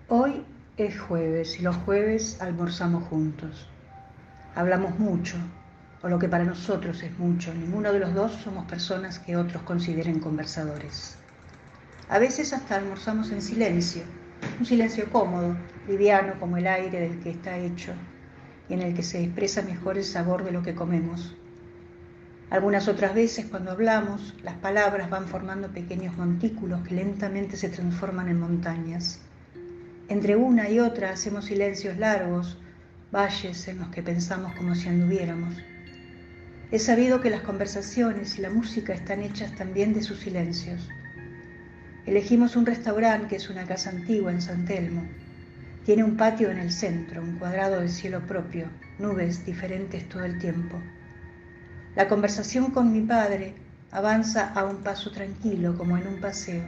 Hoy es jueves y los jueves almorzamos juntos. Hablamos mucho, o lo que para nosotros es mucho. Ninguno de los dos somos personas que otros consideren conversadores. A veces hasta almorzamos en silencio, un silencio cómodo, liviano como el aire del que está hecho y en el que se expresa mejor el sabor de lo que comemos. Algunas otras veces cuando hablamos, las palabras van formando pequeños montículos que lentamente se transforman en montañas. Entre una y otra hacemos silencios largos, valles en los que pensamos como si anduviéramos. He sabido que las conversaciones y la música están hechas también de sus silencios. Elegimos un restaurante que es una casa antigua en San Telmo. Tiene un patio en el centro, un cuadrado de cielo propio, nubes diferentes todo el tiempo. La conversación con mi padre avanza a un paso tranquilo, como en un paseo.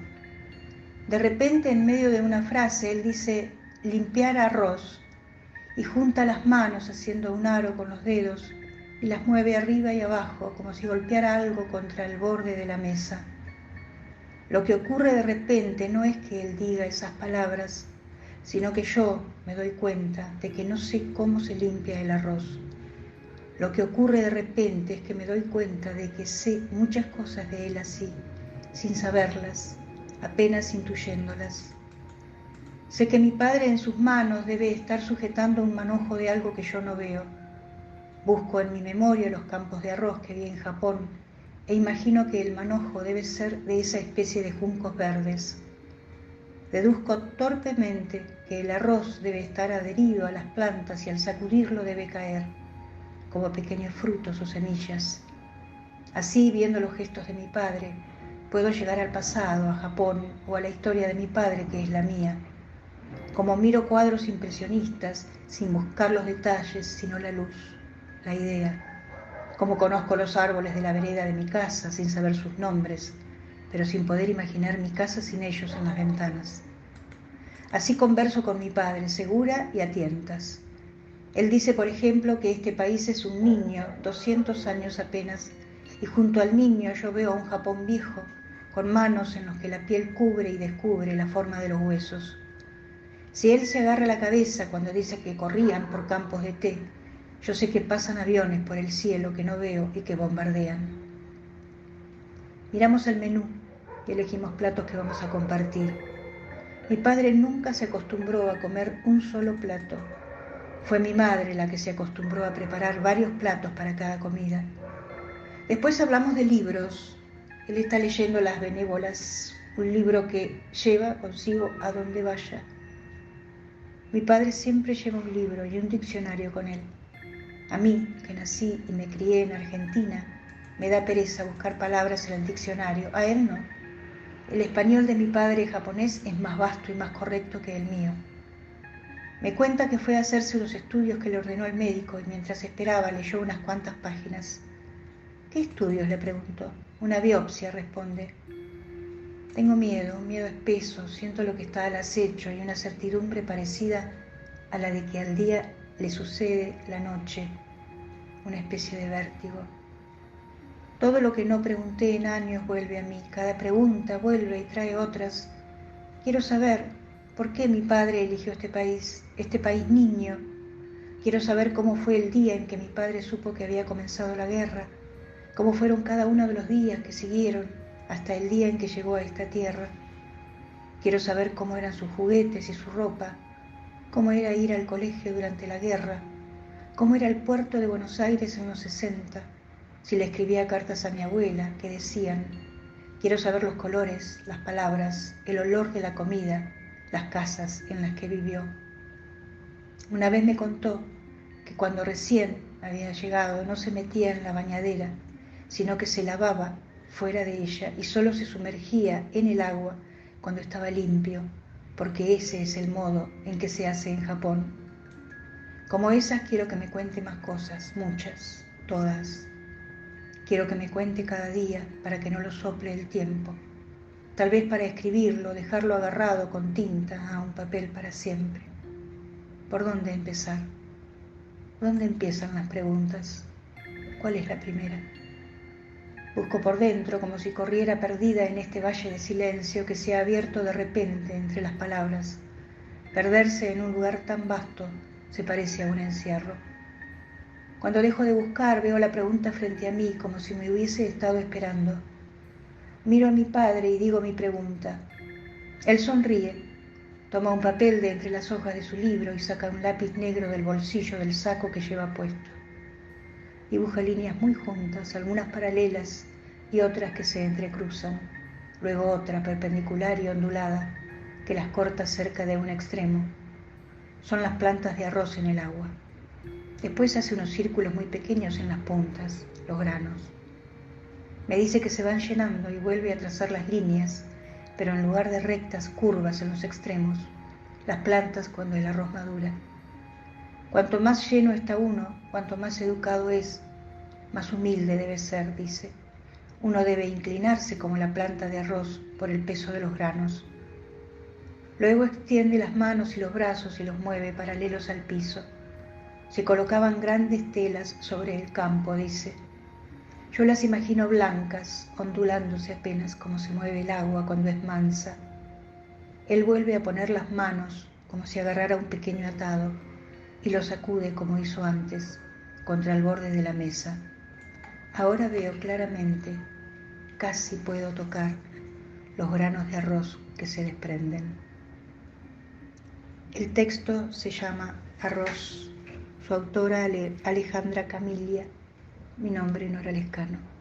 De repente, en medio de una frase, él dice limpiar arroz y junta las manos haciendo un aro con los dedos y las mueve arriba y abajo como si golpeara algo contra el borde de la mesa. Lo que ocurre de repente no es que él diga esas palabras, sino que yo me doy cuenta de que no sé cómo se limpia el arroz. Lo que ocurre de repente es que me doy cuenta de que sé muchas cosas de él así, sin saberlas, apenas intuyéndolas. Sé que mi padre en sus manos debe estar sujetando un manojo de algo que yo no veo. Busco en mi memoria los campos de arroz que vi en Japón e imagino que el manojo debe ser de esa especie de juncos verdes. Deduzco torpemente que el arroz debe estar adherido a las plantas y al sacudirlo debe caer, como pequeños frutos o semillas. Así, viendo los gestos de mi padre, puedo llegar al pasado, a Japón o a la historia de mi padre que es la mía. Como miro cuadros impresionistas sin buscar los detalles, sino la luz, la idea. Como conozco los árboles de la vereda de mi casa sin saber sus nombres, pero sin poder imaginar mi casa sin ellos en las ventanas. Así converso con mi padre, segura y a tientas. Él dice, por ejemplo, que este país es un niño, 200 años apenas, y junto al niño yo veo a un Japón viejo, con manos en los que la piel cubre y descubre la forma de los huesos. Si él se agarra la cabeza cuando dice que corrían por campos de té, yo sé que pasan aviones por el cielo que no veo y que bombardean. Miramos el menú y elegimos platos que vamos a compartir. Mi padre nunca se acostumbró a comer un solo plato. Fue mi madre la que se acostumbró a preparar varios platos para cada comida. Después hablamos de libros. Él está leyendo Las Benévolas, un libro que lleva consigo a donde vaya. Mi padre siempre lleva un libro y un diccionario con él. A mí, que nací y me crié en Argentina, me da pereza buscar palabras en el diccionario. A él no. El español de mi padre japonés es más vasto y más correcto que el mío. Me cuenta que fue a hacerse unos estudios que le ordenó el médico y mientras esperaba leyó unas cuantas páginas. ¿Qué estudios?, le preguntó. Una biopsia, responde. Tengo miedo, un miedo espeso, siento lo que está al acecho y una certidumbre parecida a la de que al día le sucede la noche, una especie de vértigo. Todo lo que no pregunté en años vuelve a mí, cada pregunta vuelve y trae otras. Quiero saber por qué mi padre eligió este país niño. Quiero saber cómo fue el día en que mi padre supo que había comenzado la guerra, cómo fueron cada uno de los días que siguieron hasta el día en que llegó a esta tierra. Quiero saber cómo eran sus juguetes y su ropa, cómo era ir al colegio durante la guerra, cómo era el puerto de Buenos Aires en los 60, si le escribía cartas a mi abuela, que decían. Quiero saber los colores, las palabras, el olor de la comida, las casas en las que vivió. Una vez me contó que cuando recién había llegado no se metía en la bañadera, sino que se lavaba fuera de ella y solo se sumergía en el agua cuando estaba limpio, porque ese es el modo en que se hace en Japón. Como esas quiero que me cuente más cosas, muchas, todas. Quiero que me cuente cada día para que no lo sople el tiempo. Tal vez para escribirlo, dejarlo agarrado con tinta a un papel para siempre. ¿Por dónde empezar? ¿Dónde empiezan las preguntas? ¿Cuál es la primera? Busco por dentro como si corriera perdida en este valle de silencio que se ha abierto de repente entre las palabras. Perderse en un lugar tan vasto se parece a un encierro. Cuando dejo de buscar, veo la pregunta frente a mí como si me hubiese estado esperando. Miro a mi padre y digo mi pregunta. Él sonríe, toma un papel de entre las hojas de su libro y saca un lápiz negro del bolsillo del saco que lleva puesto. Dibuja líneas muy juntas, algunas paralelas y otras que se entrecruzan, luego otra perpendicular y ondulada que las corta cerca de un extremo. Son las plantas de arroz en el agua. Después hace unos círculos muy pequeños en las puntas, los granos. Me dice que se van llenando y vuelve a trazar las líneas, pero en lugar de rectas, curvas en los extremos, las plantas cuando el arroz madura. Cuanto más lleno está uno, cuanto más educado es, más humilde debe ser, dice. Uno debe inclinarse como la planta de arroz por el peso de los granos. Luego extiende las manos y los brazos y los mueve paralelos al piso. Se colocaban grandes telas sobre el campo, dice. Yo las imagino blancas, ondulándose apenas como se mueve el agua cuando es mansa. Él vuelve a poner las manos como si agarrara un pequeño atado y lo sacude como hizo antes, contra el borde de la mesa. Ahora veo claramente, casi puedo tocar los granos de arroz que se desprenden. El texto se llama Arroz. Su autora Alejandra Camiglia. Mi nombre Nora Lescano.